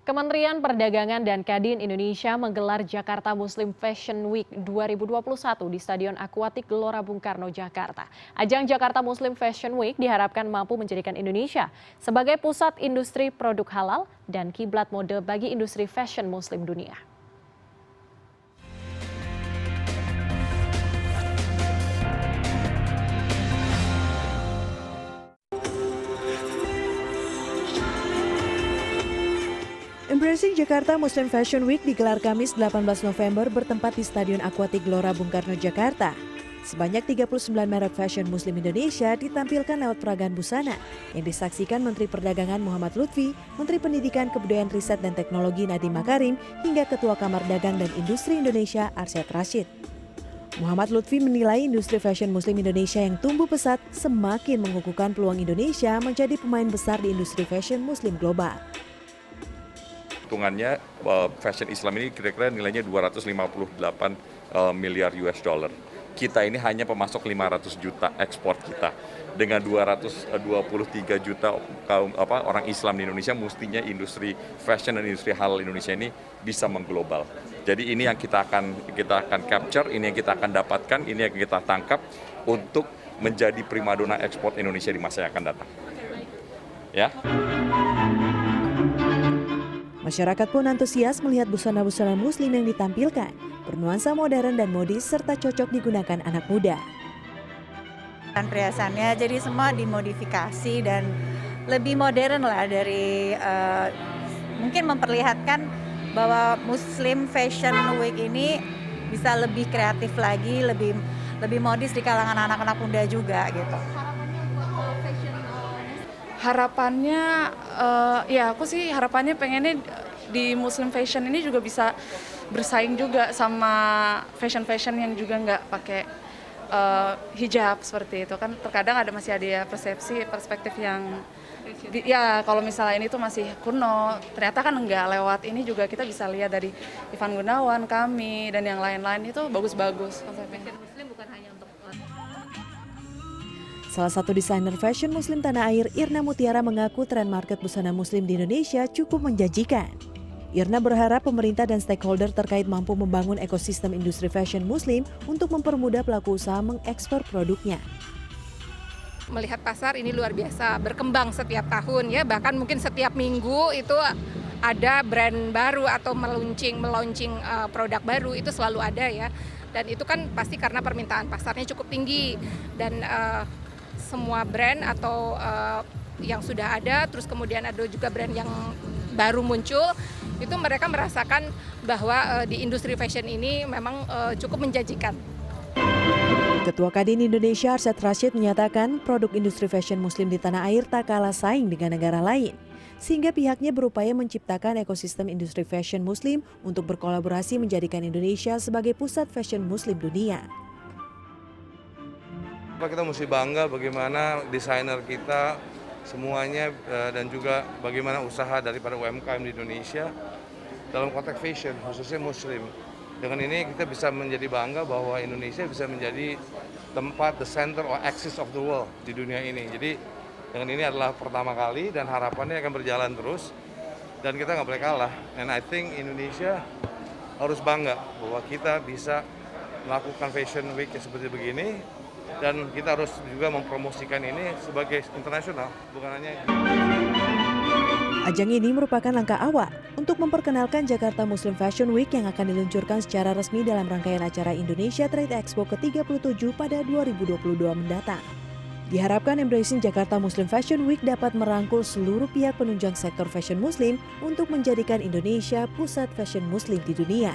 Kementerian Perdagangan dan Kadin Indonesia menggelar Jakarta Muslim Fashion Week 2021 di Stadion Akuatik Gelora Bung Karno, Jakarta. Ajang Jakarta Muslim Fashion Week diharapkan mampu menjadikan Indonesia sebagai pusat industri produk halal dan kiblat mode bagi industri fashion muslim dunia. Embracing Jakarta Muslim Fashion Week digelar Kamis 18 November bertempat di Stadion Akuatik Gelora Bung Karno, Jakarta. Sebanyak 39 merek fashion muslim Indonesia ditampilkan lewat peragaan busana yang disaksikan Menteri Perdagangan Muhammad Lutfi, Menteri Pendidikan, Kebudayaan, Riset dan Teknologi Nadiem Makarim, hingga Ketua Kamar Dagang dan Industri Indonesia Arsyad Rashid. Muhammad Lutfi menilai industri fashion muslim Indonesia yang tumbuh pesat semakin mengukuhkan peluang Indonesia menjadi pemain besar di industri fashion muslim global. Hitungannya fashion Islam ini kira-kira nilainya 258 miliar US dollar. Kita ini hanya pemasok 500 juta ekspor kita. Dengan 223 juta orang Islam di Indonesia, mestinya industri fashion dan industri halal Indonesia ini bisa mengglobal. Jadi ini yang kita akan capture, ini yang kita akan dapatkan, ini yang kita tangkap untuk menjadi primadona ekspor Indonesia di masa yang akan datang. Ya. Masyarakat pun antusias melihat busana-busana muslim yang ditampilkan, bernuansa modern dan modis serta cocok digunakan anak muda. Perhiasannya jadi semua dimodifikasi dan lebih modern lah dari mungkin memperlihatkan bahwa Muslim Fashion Week ini bisa lebih kreatif lagi, lebih modis di kalangan anak-anak muda juga gitu. Harapannya, ya aku sih harapannya pengennya di Muslim Fashion ini juga bisa bersaing juga sama fashion yang juga nggak pakai hijab seperti itu kan. Terkadang masih ada ya perspektif yang ya kalau misalnya ini tuh masih kuno, ternyata kan enggak. Lewat ini juga kita bisa lihat dari Ivan Gunawan, kami dan yang lain-lain itu bagus-bagus konsepnya. Muslim bukan hanya untuk Salah satu desainer fashion muslim tanah air, Irna Mutiara, mengaku tren market busana muslim di Indonesia cukup menjanjikan. Irna berharap pemerintah dan stakeholder terkait mampu membangun ekosistem industri fashion muslim untuk mempermudah pelaku usaha mengekspor produknya. Melihat pasar ini luar biasa, berkembang setiap tahun ya, bahkan mungkin setiap minggu itu ada brand baru atau meluncing produk baru, itu selalu ada ya. Dan itu kan pasti karena permintaan pasarnya cukup tinggi dan semua brand atau yang sudah ada, terus kemudian ada juga brand yang baru muncul, itu mereka merasakan bahwa di industri fashion ini memang cukup menjanjikan. Ketua Kadin Indonesia Arsyad Rashid menyatakan produk industri fashion muslim di tanah air tak kalah saing dengan negara lain, sehingga pihaknya berupaya menciptakan ekosistem industri fashion muslim untuk berkolaborasi menjadikan Indonesia sebagai pusat fashion muslim dunia. Kita mesti bangga bagaimana desainer kita semuanya dan juga bagaimana usaha daripada UMKM di Indonesia dalam konteks fashion, khususnya muslim. Dengan ini kita bisa menjadi bangga bahwa Indonesia bisa menjadi tempat the center or axis of the world di dunia ini. Jadi dengan ini adalah pertama kali dan harapannya akan berjalan terus dan kita nggak boleh kalah. And I think Indonesia harus bangga bahwa kita bisa melakukan fashion week seperti begini. Dan kita harus juga mempromosikan ini sebagai internasional, bukan hanya. Ajang ini merupakan langkah awal untuk memperkenalkan Jakarta Muslim Fashion Week yang akan diluncurkan secara resmi dalam rangkaian acara Indonesia Trade Expo ke-37 pada 2022 mendatang. Diharapkan Embracing Jakarta Muslim Fashion Week dapat merangkul seluruh pihak penunjang sektor fashion muslim untuk menjadikan Indonesia pusat fashion muslim di dunia.